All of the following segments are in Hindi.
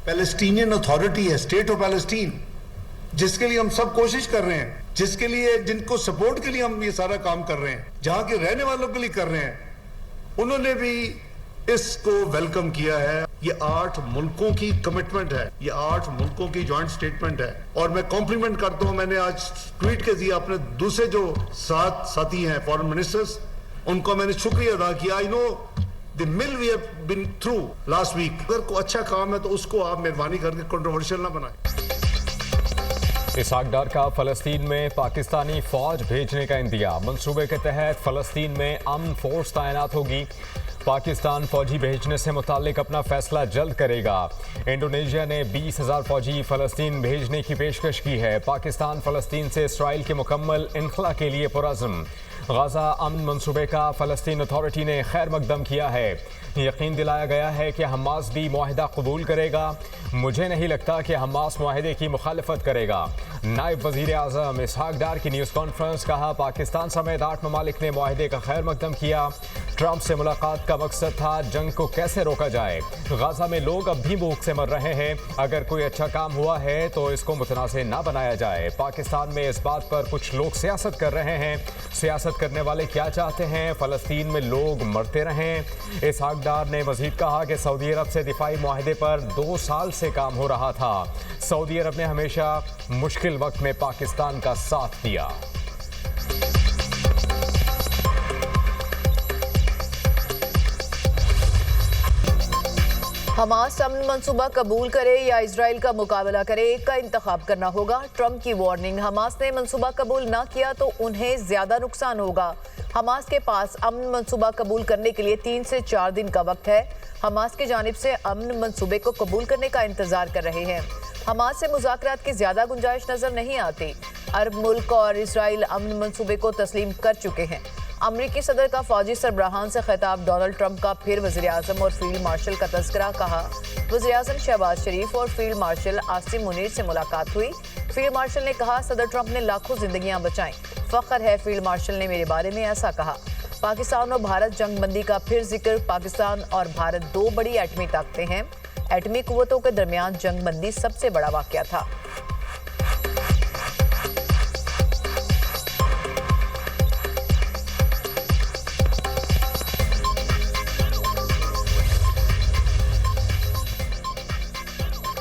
पैलेस्टीनियन अथॉरिटी है, स्टेट ऑफ पैलेस्टीन, जिसके लिए हम सब कोशिश कर रहे हैं, जिसके लिए, जिनको सपोर्ट के लिए हम ये सारा काम कर रहे हैं, जहां के रहने वालों के लिए कर रहे हैं, उन्होंने भी इसको वेलकम किया है। ये 8 मुल्कों की कमिटमेंट है, ये 8 मुल्कों की जॉइंट स्टेटमेंट है। और मैं कॉम्प्लीमेंट करता हूं, मैंने आज ट्वीट के दिया अपने दूसरे जो साथी हैं फॉरेन मिनिस्टर्स, उनको मैंने शुक्रिया अदा किया। I know the mill we have been through last week. अगर कोई अच्छा काम है तो उसको आप मेहरबानी करके कंट्रोवर्शियल ना बनाएं। इसहाक डार का फलस्तीन में पाकिस्तानी फौज भेजने का इंतजाम। मंसूबे के तहत फलस्तीन में अमन फोर्स तैनात होगी। पाकिस्तान फौजी भेजने से मुतालिक अपना फैसला जल्द करेगा। इंडोनेशिया ने 20,000 फौजी फलस्तीन भेजने की पेशकश की है। पाकिस्तान फलस्तीन से इसराइल के मुकम्मल इनखला के लिए पुरज़्म। गाज़ा अमन मंसूबे का फलस्तीन अथॉरिटी ने खैर मकदम किया है। यकीन दिलाया गया है कि हमास भी मुआहिदा कबूल करेगा। मुझे नहीं लगता कि हमास मुआहिदे की मुखालफत करेगा। नायब वज़ीर आज़म इसहाक डार की न्यूज़ कॉन्फ्रेंस। कहा, पाकिस्तान समेत 8 ममालिक ने मुआहिदे का खैर मकदम किया। ट्रंप से मुलाकात का मकसद था जंग को कैसे रोका जाए। गाज़ा में लोग अब भी भूख से मर रहे हैं। अगर कोई अच्छा काम हुआ है तो इसको मुतनाज़ ना बनाया जाए। पाकिस्तान में इस बात पर कुछ लोग सियासत कर रहे हैं। सियासत करने वाले क्या चाहते हैं? फ़लस्तीन में लोग मरते रहें। इसहाक डार ने मज़ीद कहा कि सऊदी अरब से दिफाई मुआहिदे पर 2 साल से काम हो रहा था। सऊदी अरब ने हमेशा मुश्किल वक्त में पाकिस्तान का साथ दिया। हमास अमन मंसूबा कबूल करे या इजराइल का मुकाबला करे, एक का इंतखाब करना होगा। ट्रंप की वार्निंग। हमास ने मंसूबा कबूल ना किया तो उन्हें ज्यादा नुकसान होगा। हमास के पास अमन मंसूबा कबूल करने के लिए 3 से 4 दिन का वक्त है। हमास की जानिब से अमन मंसूबे को कबूल करने का इंतजार कर रहे हैं। हमास से मुज़ाकरात की ज्यादा गुंजाइश नजर नहीं आती। अरब मुल्क और इसराइल अमन मंसूबे को तस्लीम कर चुके हैं। अमरीकी सदर का फौजी सरबराहान से खिताब। डोनाल्ड ट्रंप का फिर वज़ीर आज़म और फील्ड मार्शल का तज़किरा। कहा, वज़ीर आज़म शहबाज शरीफ और फील्ड मार्शल आसिम मुनीर से मुलाकात हुई। फील्ड मार्शल ने कहा, सदर ट्रंप ने लाखों जिंदगियां बचाईं। फ़ख्र है फील्ड मार्शल ने मेरे बारे में ऐसा कहा। पाकिस्तान और भारत जंगबंदी का फिर जिक्र। पाकिस्तान और भारत 2 बड़ी एटमी ताकतें हैं। एटमी कुव्वतों के दरमियान जंगबंदी सबसे बड़ा वाक़या था।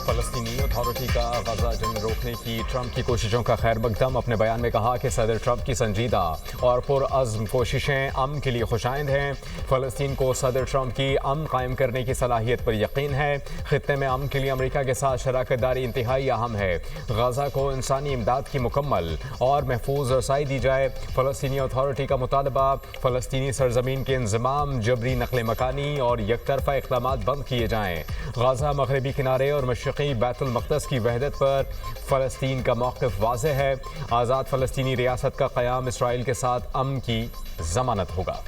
फ़लस्तीनी अथॉरिटी का गाज़ा जंग रोकने की ट्रंप की कोशिशों का खैर मकदम। अपने बयान में कहा कि सदर ट्रंप की संजीदा और पुरअज़्म कोशिशें अमन के लिए खुशाइंद हैं। फ़लस्तीन को सदर ट्रंप की अमन कायम करने की सलाहियत पर यकीन है। ख़ित्ते में अमन के लिए अमरीका के साथ शराकत दारी इंतहाई अहम है। गाज़ा को इंसानी इमदाद की मुकम्मल और महफूज रसाई दी जाए। फ़लस्तीनी अथॉरिटी का मुतालबा, फ़लस्तीनी सरजमीन के इंज़माम, जबरी नकल मकानी और यकतरफा इक़दामात बंद किए जाएँ। गाज़ा मगरबी किनारे और मशरक़ी बैतुल मक़दस की वहदत पर फ़लस्तीन का मौक़िफ़ वाज़ेह है। आज़ाद फ़लस्तीनी रियासत का क़याम इसराइल के साथ अमन की ज़मानत होगा।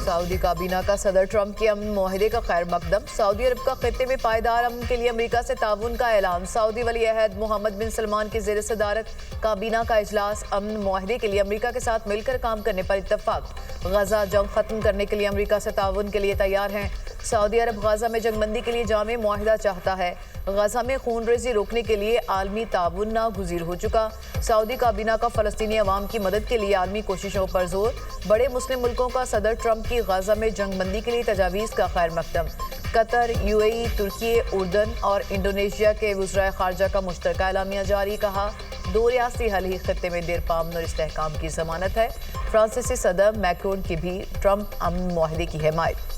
सऊदी काबीना का सदर ट्रंप के अमन मुआहिदे का खैर मकदम। सऊदी अरब का खित्ते में पायदार अमन के लिए अमेरिका से ताउन का ऐलान। सऊदी वली अहद मोहम्मद बिन सलमान की ज़ेर सदारत काबीना का इजलास। अमन मुआहिदे के लिए अमेरिका के साथ मिलकर काम करने पर इत्तफाक। गाज़ा जंग खत्म करने के लिए अमेरिका से ताउन के लिए तैयार हैं। सऊदी अरब गाज़ा में जंगबंदी के लिए जामे मुआहिदा चाहता है। गाज़ा में खूनरेज़ी रोकने के लिए आलमी ताउन नागुज़ीर हो चुका। सऊदी काबीना का फ़लस्तीनी अवाम की मदद के लिए आलमी कोशिशों पर जोर। बड़े मुस्लिम मुल्कों का सदर ट्रंप की गाज़ा में जंगबंदी के लिए तजावीज़ का खैर मकदम। कतर, UAE, तुर्की, उर्दन और इंडोनेशिया के वज़राए ख़ारजा का मुश्तरका एलामिया जारी। कहा, 2 रियासी हल ही खत्ते में देर पामन और इस्तेहकाम की ज़मानत है। फ्रांसीसी सदर मैक्रोन की भी ट्रंप अमन मुआहिदे की हिमायत।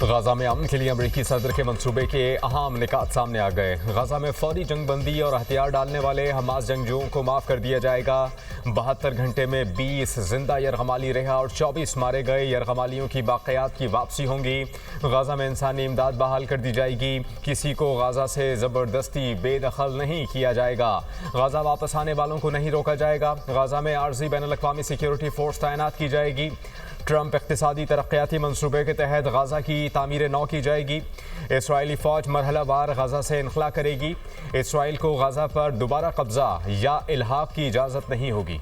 गाज़ा में अमन के लिए अमरीकी सदर के मंसूबे के अहम निकात सामने आ गए। गाज़ा में फौरी जंगबंदी और हथियार डालने वाले हमास जंगजुओं को माफ़ कर दिया जाएगा। 72 घंटे में 20 जिंदा यरगमाली रिहा और 24 मारे गए यरगमालियों की बाक़ियात की वापसी होंगी। गाज़ा में इंसानी इमदाद बहाल कर दी जाएगी। किसी को गाज़ा से ज़बरदस्ती बेदखल नहीं किया जाएगा। गाज़ा वापस आने वालों को नहीं रोका जाएगा। गाज़ा में आर्जी बैनुल-अक़वामी सिक्योरिटी फोर्स तैनात की जाएगी। ट्रंप इक़्तिसादी तरक्याती मंसूबे के तहत गाज़ा की तामीर नौ की जाएगी। इसराइली फौज मरहलावार गजा से इनखला करेगी। इसराइल को गजा पर दोबारा कब्जा या इल्हाक की इजाजत नहीं होगी।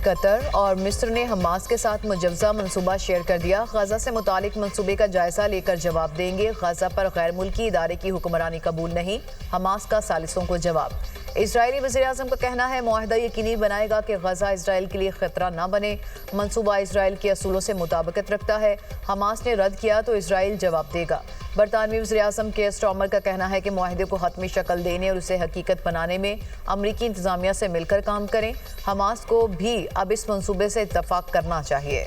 कतर और मिस्र ने हमास के साथ मुजव्जा मंसूबा शेयर कर दिया। गजा से मुतालिक मंसूबे का जायजा लेकर जवाब देंगे। गजा पर गैर मुल्की इदारे की हुक्मरानी कबूल नहीं, हमास का सालिसों को जवाब। इजरायली वज़ीर-ए-आज़म का कहना है मुआहदा यकीनी बनाएगा कि गजा इसराइल के लिए खतरा न बने। मंसूबा इसराइल के असूलों से मुताबिकत रखता है। हमास ने रद्द किया तो इसराइल जवाब देगा। बरतानवी वज़ीर-ए-आज़म केयर स्टार्मर का कहना है कि मुआहदे को हतमी शक्ल देने और उसे हकीकत बनाने में अमरीकी इंतजामिया से मिलकर काम करें। हमास को भी अब इस मंसूबे से इत्तफाक करना चाहिए।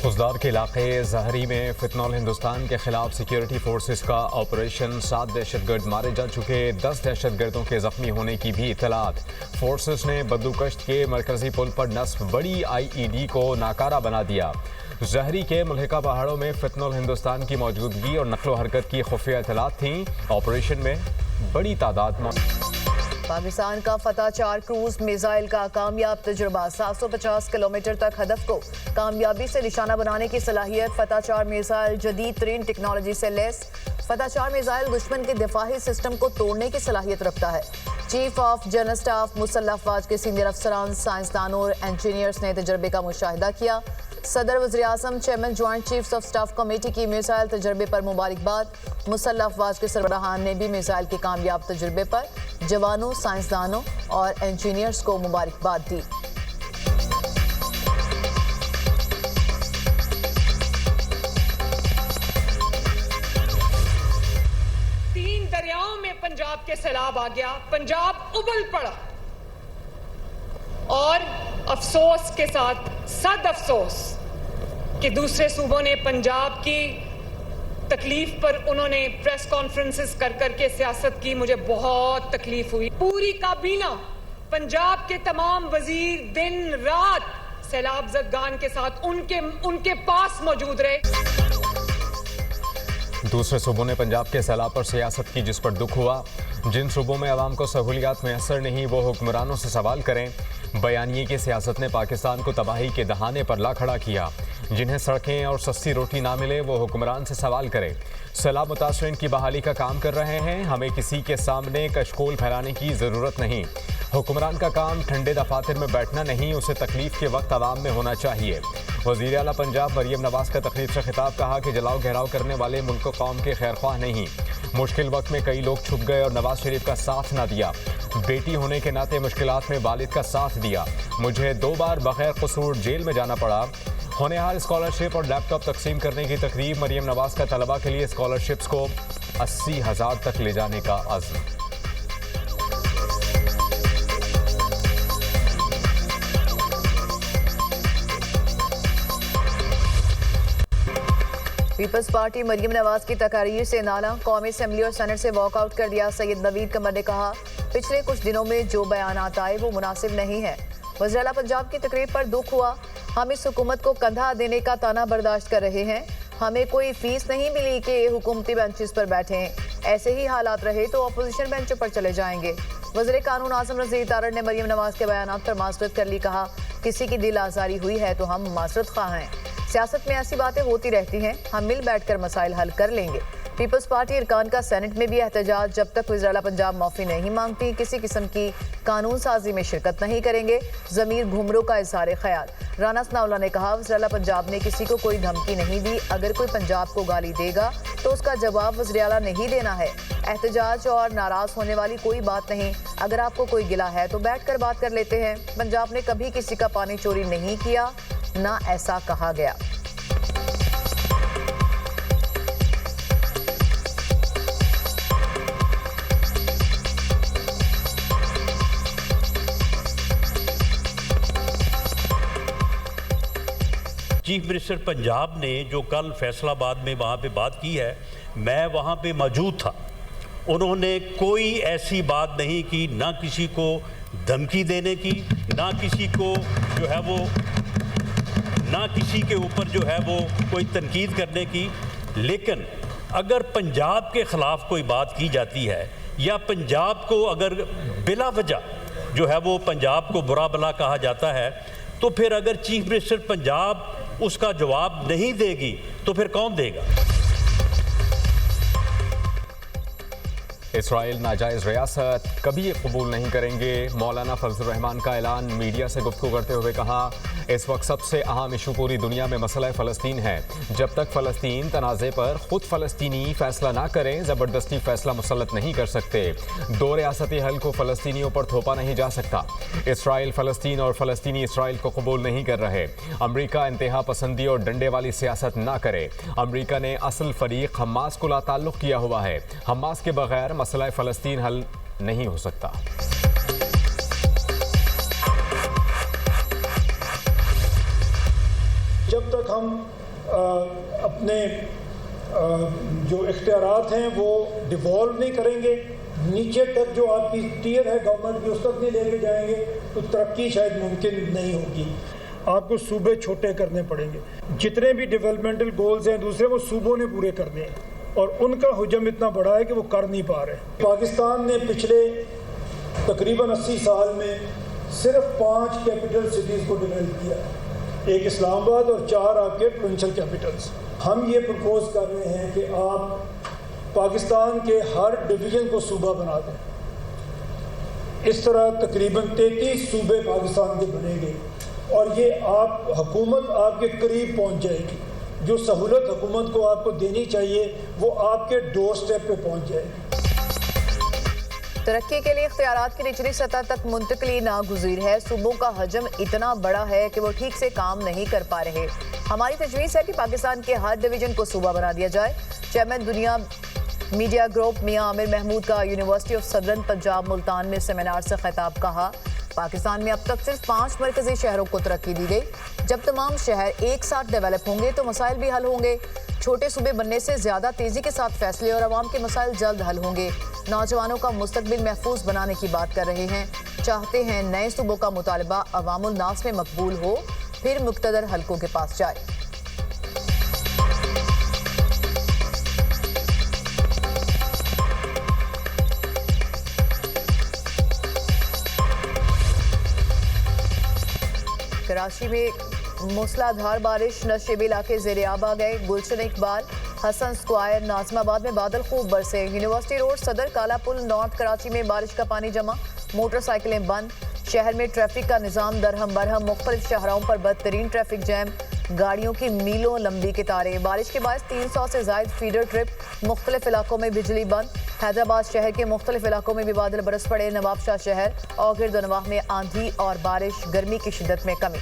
खुजदार के इलाके जहरी में फितनॉल हिंदुस्तान के खिलाफ सिक्योरिटी फोर्सेस का ऑपरेशन। 7 दहशतगर्द मारे जा चुके, 10 दहशतगर्दों के जख्मी होने की भी इतलात। फोर्सेस ने बद्दुकश्त के मरकजी पुल पर नस्ब बड़ी IED को नाकारा बना दिया। जहरी के मुल्हिका पहाड़ों में फितनॉल हिंदुस्तान की मौजूदगी और नकलो हरकत की खुफिया इतलात थी। ऑपरेशन में बड़ी तादाद पाकिस्तान का फतह 4 क्रूज मिसाइल का कामयाब तजुर्बा। 750 किलोमीटर तक हदफ को कामयाबी से निशाना बनाने की सलाहियत। फतह 4 मिसाइल जदीद तरीन टेक्नोलॉजी से लैस। फतह 4 मिसाइल दुश्मन के दिफाही सिस्टम को तोड़ने की सलाहियत रखता है। चीफ ऑफ जनरल स्टाफ मुसल्लह अफवाज के सीनियर अफसरान, साइंसदानों और इंजीनियर्स ने तजर्बे का मुशाहिदा किया। सदर वज़ीर-ए-आज़म chairman joint chiefs of staff committee की मिसाइल तजर्बे पर मुबारकबाद। मुसल्लह अफवाज के सरबराहान ने भी मिसाइल के कामयाब तजर्बे पर जवानों, साइंसदानों और इंजीनियर्स को मुबारकबाद दी। तीन दरियाओं में पंजाब के सैलाब आ गया, पंजाब उबल पड़ा और अफसोस के साथ सद अफसोस कि दूसरे सूबों ने पंजाब की तकलीफ पर उन्होंने प्रेस कॉन्फ्रेंसेस कर करके सियासत की। मुझे बहुत तकलीफ हुई। पूरी काबीना, पंजाब के तमाम वजीर दिन रात सैलाब ज़दगान के साथ उनके पास मौजूद रहे। दूसरे सूबों ने पंजाब के सैलाब पर सियासत की, जिस पर दुख हुआ। जिन सूबों में आवाम को सहूलियात मैसर नहीं, वो हुक्मरानों से सवाल करें। बयानिए की सियासत ने पाकिस्तान को तबाही के दहाने पर ला खड़ा किया। जिन्हें सड़कें और सस्ती रोटी ना मिले, वो हुक्मरान से सवाल करें। सैलाब मुतासरीन की बहाली का काम कर रहे हैं। हमें किसी के सामने कशकोल फैलाने की ज़रूरत नहीं। हुक्मरान का काम ठंडे दफातर में बैठना नहीं, उसे तकलीफ के वक्त आवाम में होना चाहिए। वज़ीर आला पंजाब मरियम नवाज का तकरीब से खिताब, कहा कि जलाओ घेराव करने वाले मुल्क कौम के खैरख्वाह नहीं। मुश्किल वक्त में कई लोग छुप गए और नवाज शरीफ का साथ ना दिया। बेटी होने के नाते मुश्किलात में वालिद का साथ दिया। मुझे 2 बार बगैर कसूर जेल में जाना पड़ा। होनेहार स्कॉलरशिप और लैपटॉप तकसीम करने की तकरीब। मरियम नवाज का तलबा के लिए स्कॉलरशिप्स को 80,000 तक ले जाने का अज़्म। पीपल्स पार्टी मरियम नवाज की तकारीर से नाला। कौमी असम्बली और सेनेट से वॉकआउट कर दिया। सैयद नवीद कमर ने कहा, पिछले कुछ दिनों में जो बयानात आए वो मुनासिब नहीं है। वज़ीर आला पंजाब की तकरीर पर दुख हुआ। हम इस हुकूमत को कंधा देने का ताना बर्दाश्त कर रहे हैं। हमें कोई फीस नहीं मिली कि हुकूमती बेंचेस पर बैठे हैं। ऐसे ही हालात रहे तो अपोजिशन बेंचों पर चले जाएंगे। वज़ीर कानून आज़म रज़ीद तारड़ ने मरियम नवाज के बयानात पर माज़रत कर ली। कहा, किसी की दिल आज़ारी हुई है तो हम माज़रत ख़्वाह हैं। सियासत में ऐसी बातें होती रहती हैं, हम मिल बैठकर मसाइल हल कर लेंगे। पीपल्स पार्टी अरकान का सेनेट में भी एहतजाज। जब तक वज़ीर आला पंजाब माफ़ी नहीं मांगती, किसी किस्म की कानून साजी में शिरकत नहीं करेंगे। ज़मीर घुमरों का इज़हार ख़याल। राना सनाउल्लाह ने कहा, वज़ीर आला पंजाब ने किसी को कोई धमकी नहीं दी। अगर कोई पंजाब को गाली देगा तो उसका जवाब वज़ीर आला ने ही देना है। एहतजाज और नाराज़ होने वाली कोई बात नहीं। अगर आपको कोई गिला है तो बैठ कर बात कर लेते हैं। पंजाब ने कभी किसी का पानी चोरी नहीं किया, ना ऐसा कहा गया। चीफ मिनिस्टर पंजाब ने जो कल फैसलाबाद में वहाँ पे बात की है, मैं वहाँ पे मौजूद था। उन्होंने कोई ऐसी बात नहीं की, ना किसी को धमकी देने की, ना किसी को जो है वो ना किसी के ऊपर जो है वो कोई तनकीद करने की। लेकिन अगर पंजाब के ख़िलाफ़ कोई बात की जाती है या पंजाब को अगर बिला वजह जो है वो पंजाब को बुरा भला कहा जाता है, तो फिर अगर चीफ मिनिस्टर पंजाब उसका जवाब नहीं देगी तो फिर कौन देगा? इसराइल नाजायज़ रियासत कभी ये कबूल नहीं करेंगे। मौलाना फजल रहमान का ऐलान। मीडिया से गुफ्तगू करते हुए कहा, इस वक्त सबसे अहम इशू पूरी दुनिया में मसला फ़लस्तीन है। जब तक फ़लस्तीन तनाज़े पर खुद फ़लस्तीनी फ़ैसला ना करें, ज़बरदस्ती फ़ैसला मुसल्लत नहीं कर सकते। दो रियासती हल को फ़लस्तीनियों पर थोपा नहीं जा सकता। इसराइल फ़लस्तीन और फ़लस्तीनी इसराइल को कबूल नहीं कर रहे। अमरीका इंतहा पसंदी और डंडे वाली सियासत ना करे। अमरीका ने असल फ़रीक हमास को लाताल्लुक़ किया हुआ है। हमास के बगैर मसला फ़लस्तीन हल नहीं हो सकता। जब तक हम अपने जो इख्तियारात हैं वो डिवॉल्व नहीं करेंगे, नीचे तक जो आपकी टियर है गवर्नमेंट की उस तक नहीं लेके जाएंगे, तो तरक्की शायद मुमकिन नहीं होगी। आपको सूबे छोटे करने पड़ेंगे। जितने भी डेवलपमेंटल गोल्स हैं दूसरे, वो सूबों ने पूरे करने हैं, और उनका हुजम इतना बड़ा है कि वो कर नहीं पा रहे। पाकिस्तान ने पिछले तकरीबन 80 साल में सिर्फ 5 कैपिटल सिटीज़ को डेवलप किया, एक इस्लामाबाद और 4 आपके प्रोविंशियल कैपिटल्स। हम ये प्रपोज कर रहे हैं कि आप पाकिस्तान के हर डिवीज़न को सूबा बना दें। इस तरह तकरीबन 33 सूबे पाकिस्तान के बनेंगे, और ये आप हुकूमत आपके करीब पहुंच जाएगी। जो सहूलत हुकूमत को आपको देनी चाहिए वो आपके डोर स्टेप पे पहुंच जाएगी। तरक्की के लिए इख्तियारात की निचली सतह तक मुंतकली नागुज़ीर है। सूबों का हजम इतना बड़ा है कि वो ठीक से काम नहीं कर पा रहे। हमारी तजवीज़ है कि पाकिस्तान के हर डिवीज़न को सूबा बना दिया जाए। चेयरमैन दुनिया मीडिया ग्रुप मियां आमिर महमूद का university of southern Punjab Multan में सेमिनार से खिताब। कहा, पाकिस्तान में अब तक सिर्फ 5 मरकजी शहरों को तरक्की दी गई। जब तमाम शहर एक साथ डेवलप होंगे तो मसाइल भी हल होंगे। छोटे सूबे बनने से ज़्यादा तेज़ी के साथ फैसले और आवाम के मसाइल जल्द हल होंगे। नौजवानों का मुस्तकबिल महफूज बनाने की बात कर रहे हैं। चाहते हैं नए सूबों का मुतालबा अवामुल नास में मकबूल हो, फिर मुक़्तदर हलकों के पास जाए। कराची में मूसलाधार बारिश, नशेब इलाके ज़ेर-ए-आब आ गए। गुलशन इकबाल, हसन स्क्वायर, नाज़िमाबाद में बादल खूब बरसे। यूनिवर्सिटी रोड, सदर, काला पुल, नॉर्थ कराची में बारिश का पानी जमा, मोटरसाइकिलें बंद। शहर में ट्रैफिक का निज़ाम दरहम बरहम, मुख्तलिफ शाहराहों पर बदतरीन ट्रैफिक जैम, गाड़ियों की मीलों लंबी कतारें। बारिश के बाद 300 से ज़ायद फीडर ट्रिप, मुख्तलिफ इलाकों में बिजली बंद। हैदराबाद शहर के मुख्तलिफ इलाकों में भी बादल बरस पड़े। नवाबशाह शहर और गिरदनवाह में आंधी और बारिश, गर्मी की शिद्दत में कमी।